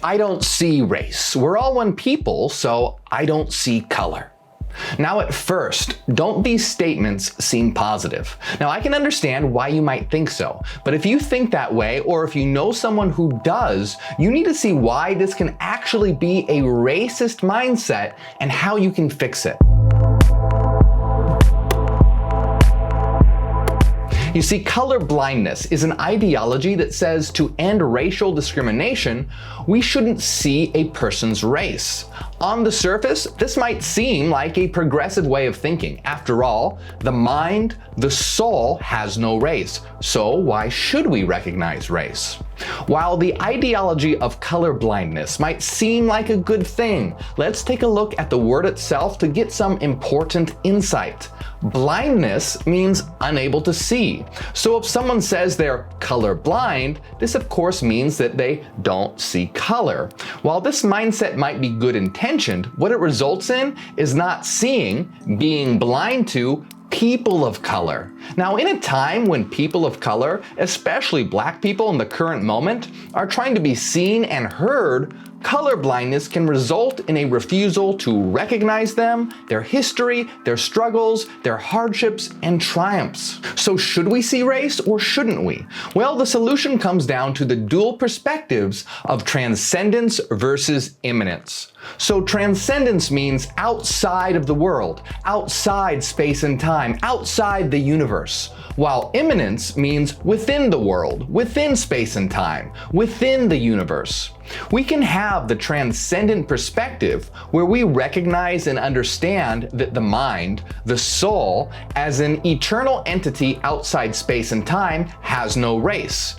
I don't see race. We're all one people, so I don't see color. Now at first, don't these statements seem positive? Now I can understand why you might think so, but if you think that way, or if you know someone who does, you need to see why this can actually be a racist mindset and how you can fix it. You see, colorblindness is an ideology that says to end racial discrimination, we shouldn't see a person's race. On the surface, this might seem like a progressive way of thinking. After all, the mind, the soul has no race, so why should we recognize race? While the ideology of colorblindness might seem like a good thing, let's take a look at the word itself to get some important insight. Blindness means unable to see. So if someone says they're colorblind, this of course means that they don't see color. While this mindset might be good intentioned, what it results in is not seeing, being blind to, people of color. Now, in a time when people of color, especially Black people in the current moment, are trying to be seen and heard, colorblindness can result in a refusal to recognize them, their history, their struggles, their hardships, and triumphs. So should we see race or shouldn't we? Well, the solution comes down to the dual perspectives of transcendence versus imminence. So transcendence means outside of the world, outside space and time, outside the universe, while imminence means within the world, within space and time, within the universe. We can have the transcendent perspective where we recognize and understand that the mind, the soul, as an eternal entity outside space and time has no race.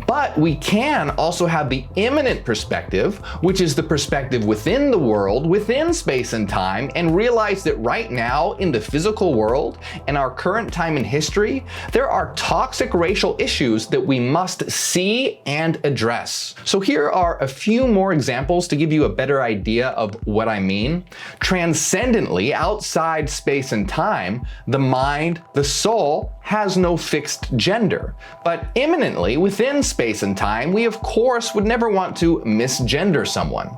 But we can also have the immanent perspective, which is the perspective within the world, within space and time, and realize that right now in the physical world, in our current time in history, there are toxic racial issues that we must see and address. So here are a few more examples to give you a better idea of what I mean. Transcendently, outside space and time, the mind, the soul, has no fixed gender. But imminently, within space and time, we of course would never want to misgender someone.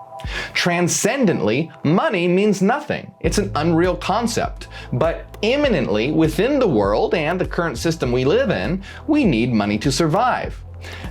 Transcendently, money means nothing. It's an unreal concept. But imminently, within the world and the current system we live in, we need money to survive.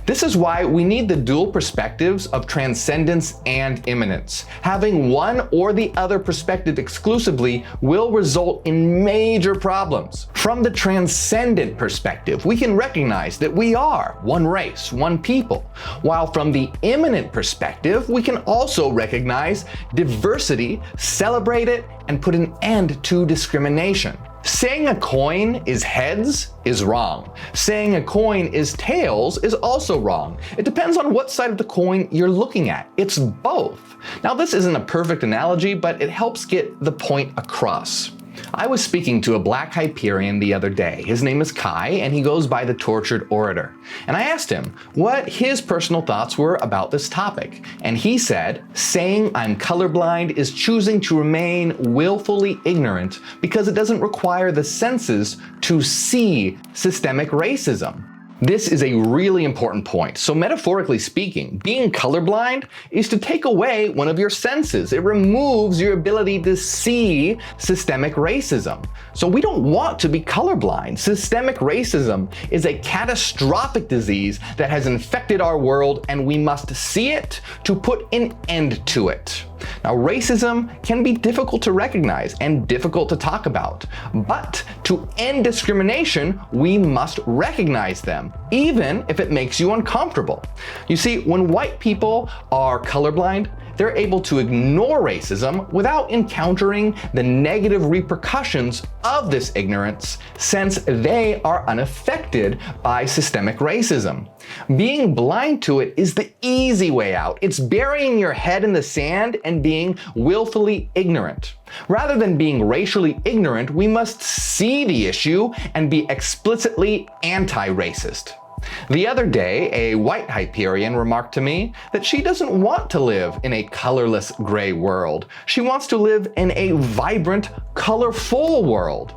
This is why we need the dual perspectives of transcendence and imminence. Having one or the other perspective exclusively will result in major problems. From the transcendent perspective, we can recognize that we are one race, one people, while from the imminent perspective, we can also recognize diversity, celebrate it, and put an end to discrimination. Saying a coin is heads is wrong. Saying a coin is tails is also wrong. It depends on what side of the coin you're looking at. It's both. Now, this isn't a perfect analogy, but it helps get the point across. I was speaking to a Black Hyperion the other day. His name is Kai, and he goes by the Tortured Orator. And I asked him what his personal thoughts were about this topic. And he said, saying I'm colorblind is choosing to remain willfully ignorant because it doesn't require the senses to see systemic racism. This is a really important point. So metaphorically speaking, being colorblind is to take away one of your senses. It removes your ability to see systemic racism. So we don't want to be colorblind. Systemic racism is a catastrophic disease that has infected our world, and we must see it to put an end to it. Now, racism can be difficult to recognize and difficult to talk about, but to end discrimination, we must recognize them, even if it makes you uncomfortable. You see, when white people are colorblind, they're able to ignore racism without encountering the negative repercussions of this ignorance, since they are unaffected by systemic racism. Being blind to it is the easy way out. It's burying your head in the sand and being willfully ignorant. Rather than being racially ignorant, we must see the issue and be explicitly anti-racist. The other day, a white Hyperion remarked to me that she doesn't want to live in a colorless gray world. She wants to live in a vibrant, colorful world.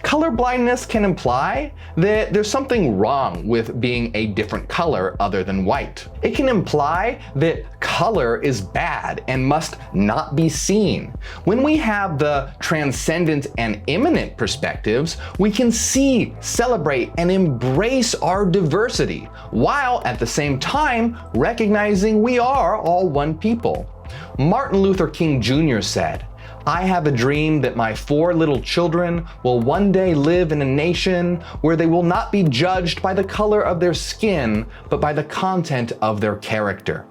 Colorblindness can imply that there's something wrong with being a different color other than white. It can imply that color is bad and must not be seen. When we have the transcendent and imminent perspectives, we can see, celebrate, and embrace our diversity, while at the same time recognizing we are all one people. Martin Luther King Jr. said, "I have a dream that my 4 little children will one day live in a nation where they will not be judged by the color of their skin, but by the content of their character."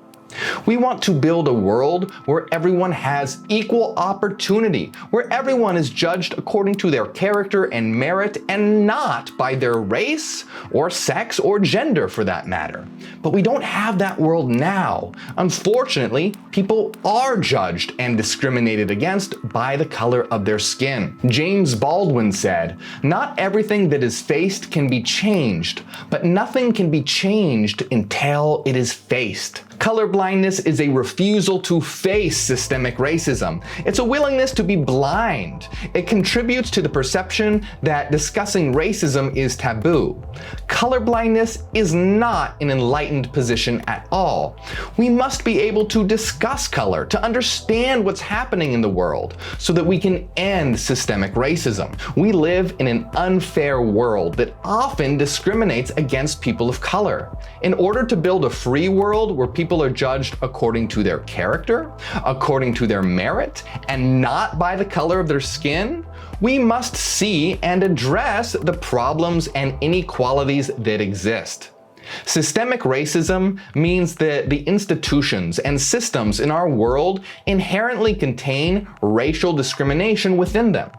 We want to build a world where everyone has equal opportunity, where everyone is judged according to their character and merit and not by their race or sex or gender for that matter. But we don't have that world now. Unfortunately, people are judged and discriminated against by the color of their skin. James Baldwin said, "Not everything that is faced can be changed, but nothing can be changed until it is faced." Colorblindness is a refusal to face systemic racism. It's a willingness to be blind. It contributes to the perception that discussing racism is taboo. Colorblindness is not an enlightened position at all. We must be able to discuss color, to understand what's happening in the world, so that we can end systemic racism. We live in an unfair world that often discriminates against people of color. In order to build a free world where people are judged according to their character, according to their merit, and not by the color of their skin, we must see and address the problems and inequalities that exist. Systemic racism means that the institutions and systems in our world inherently contain racial discrimination within them.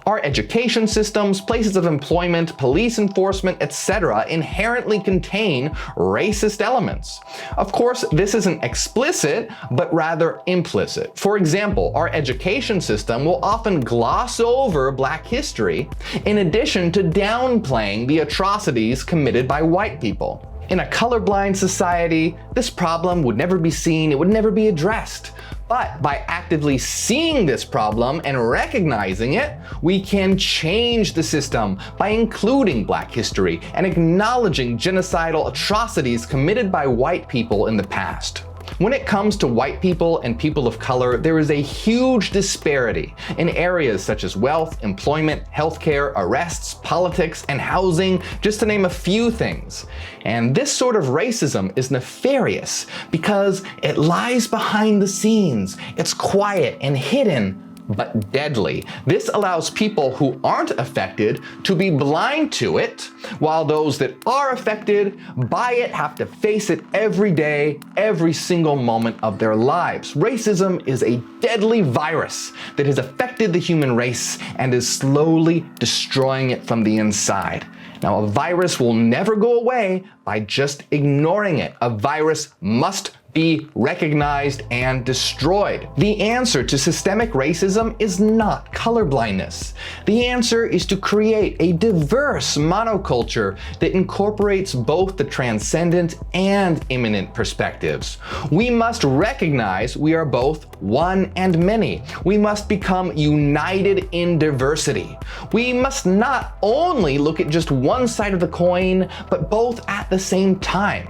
Our education systems, places of employment, police enforcement, etc. inherently contain racist elements. Of course, this isn't explicit, but rather implicit. For example, our education system will often gloss over Black history in addition to downplaying the atrocities committed by white people. In a colorblind society, this problem would never be seen, it would never be addressed. But by actively seeing this problem and recognizing it, we can change the system by including Black history and acknowledging genocidal atrocities committed by white people in the past. When it comes to white people and people of color, there is a huge disparity in areas such as wealth, employment, healthcare, arrests, politics, and housing, just to name a few things. And this sort of racism is nefarious because it lies behind the scenes. It's quiet and hidden, but deadly. This allows people who aren't affected to be blind to it, while those that are affected by it have to face it every day, every single moment of their lives. Racism is a deadly virus that has affected the human race and is slowly destroying it from the inside. Now, a virus will never go away by just ignoring it. A virus must be recognized and destroyed. The answer to systemic racism is not colorblindness. The answer is to create a diverse monoculture that incorporates both the transcendent and imminent perspectives. We must recognize we are both one and many. We must become united in diversity. We must not only look at just one side of the coin, but both at the same time.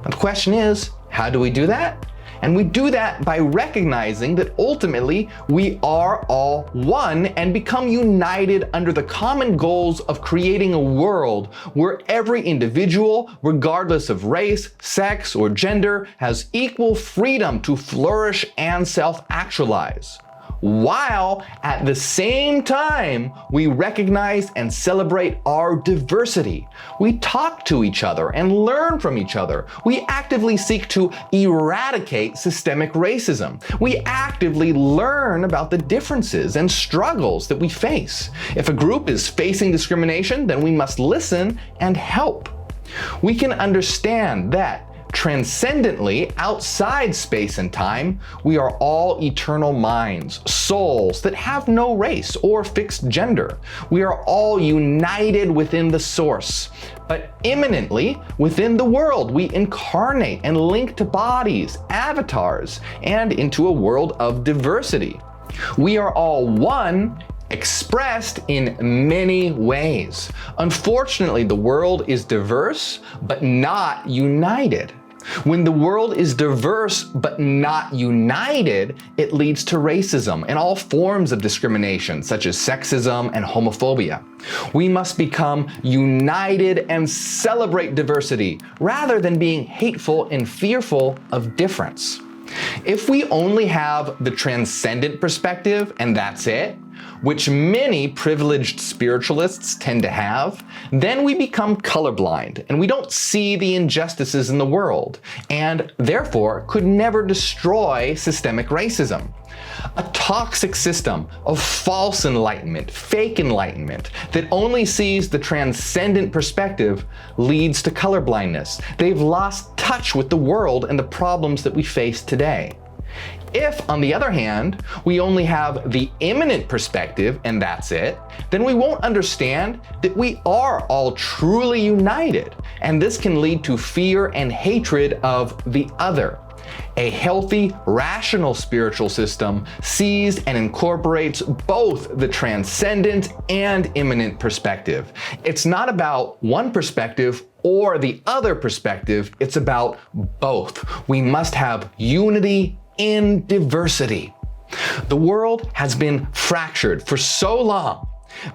And the question is, how do we do that? And we do that by recognizing that ultimately we are all one and become united under the common goals of creating a world where every individual, regardless of race, sex, or gender, has equal freedom to flourish and self-actualize, while at the same time we recognize and celebrate our diversity. We talk to each other and learn from each other. We actively seek to eradicate systemic racism. We actively learn about the differences and struggles that we face. If a group is facing discrimination, then we must listen and help. We can understand that transcendently, outside space and time, we are all eternal minds, souls that have no race or fixed gender. We are all united within the source. But imminently, within the world, we incarnate and link to bodies, avatars, and into a world of diversity. We are all one expressed in many ways. Unfortunately, the world is diverse, but not united. When the world is diverse but not united, it leads to racism and all forms of discrimination, such as sexism and homophobia. We must become united and celebrate diversity, rather than being hateful and fearful of difference. If we only have the transcendent perspective and that's it, which many privileged spiritualists tend to have, then we become colorblind and we don't see the injustices in the world, and therefore could never destroy systemic racism. A toxic system of false enlightenment, fake enlightenment, that only sees the transcendent perspective leads to colorblindness. They've lost touch with the world and the problems that we face today. If, on the other hand, we only have the imminent perspective and that's it, then we won't understand that we are all truly united, and this can lead to fear and hatred of the other. A healthy, rational spiritual system sees and incorporates both the transcendent and imminent perspective. It's not about one perspective or the other perspective, it's about both. We must have unity in diversity. The world has been fractured for so long.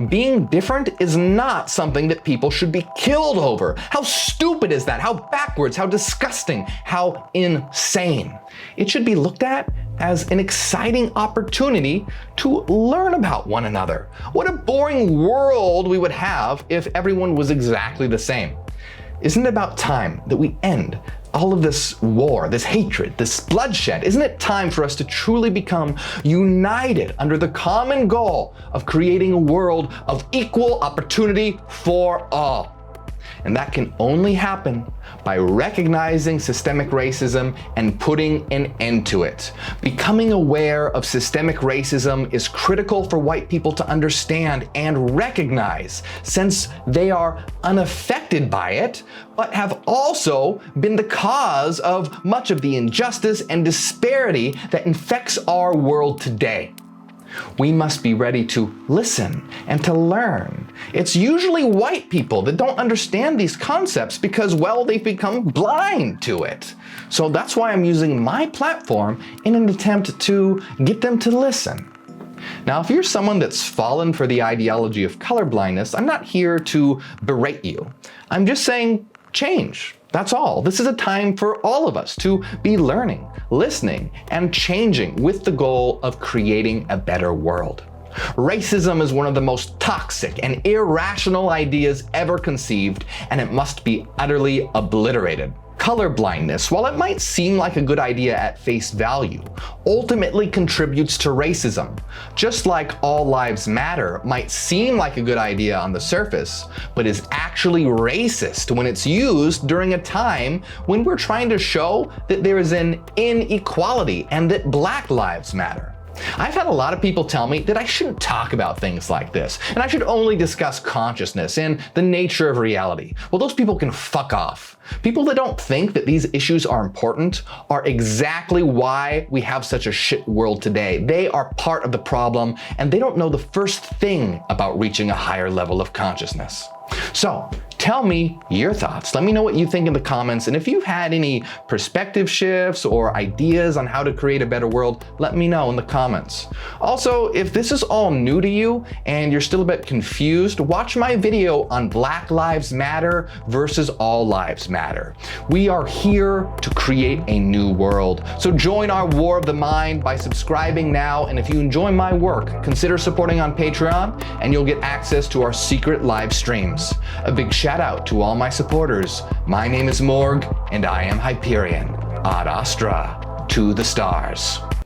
Being different is not something that people should be killed over. How stupid is that? How backwards, how disgusting, how insane. It should be looked at as an exciting opportunity to learn about one another. What a boring world we would have if everyone was exactly the same. Isn't it about time that we end all of this war, this hatred, this bloodshed? Isn't it time for us to truly become united under the common goal of creating a world of equal opportunity for all? And that can only happen by recognizing systemic racism and putting an end to it. Becoming aware of systemic racism is critical for white people to understand and recognize, since they are unaffected by it, but have also been the cause of much of the injustice and disparity that infects our world today. We must be ready to listen and to learn. It's usually white people that don't understand these concepts because, well, they've become blind to it. So that's why I'm using my platform in an attempt to get them to listen. Now, if you're someone that's fallen for the ideology of colorblindness, I'm not here to berate you. I'm just saying change. That's all. This is a time for all of us to be learning, listening, and changing with the goal of creating a better world. Racism is one of the most toxic and irrational ideas ever conceived, and it must be utterly obliterated. Colorblindness, while it might seem like a good idea at face value, ultimately contributes to racism. Just like all lives matter might seem like a good idea on the surface, but is actually racist when it's used during a time when we're trying to show that there is an inequality and that Black lives matter. I've had a lot of people tell me that I shouldn't talk about things like this, and I should only discuss consciousness and the nature of reality. Well, those people can fuck off. People that don't think that these issues are important are exactly why we have such a shit world today. They are part of the problem, and they don't know the first thing about reaching a higher level of consciousness. So, tell me your thoughts. Let me know what you think in the comments, and if you've had any perspective shifts or ideas on how to create a better world, let me know in the comments. Also, if this is all new to you and you're still a bit confused, watch my video on Black Lives Matter versus All Lives Matter. We are here to create a new world. So join our war of the mind by subscribing now, and if you enjoy my work, consider supporting on Patreon and you'll get access to our secret live streams. A big shout out to all my supporters. My name is Morgue, and I am Hyperion. Ad Astra, to the stars.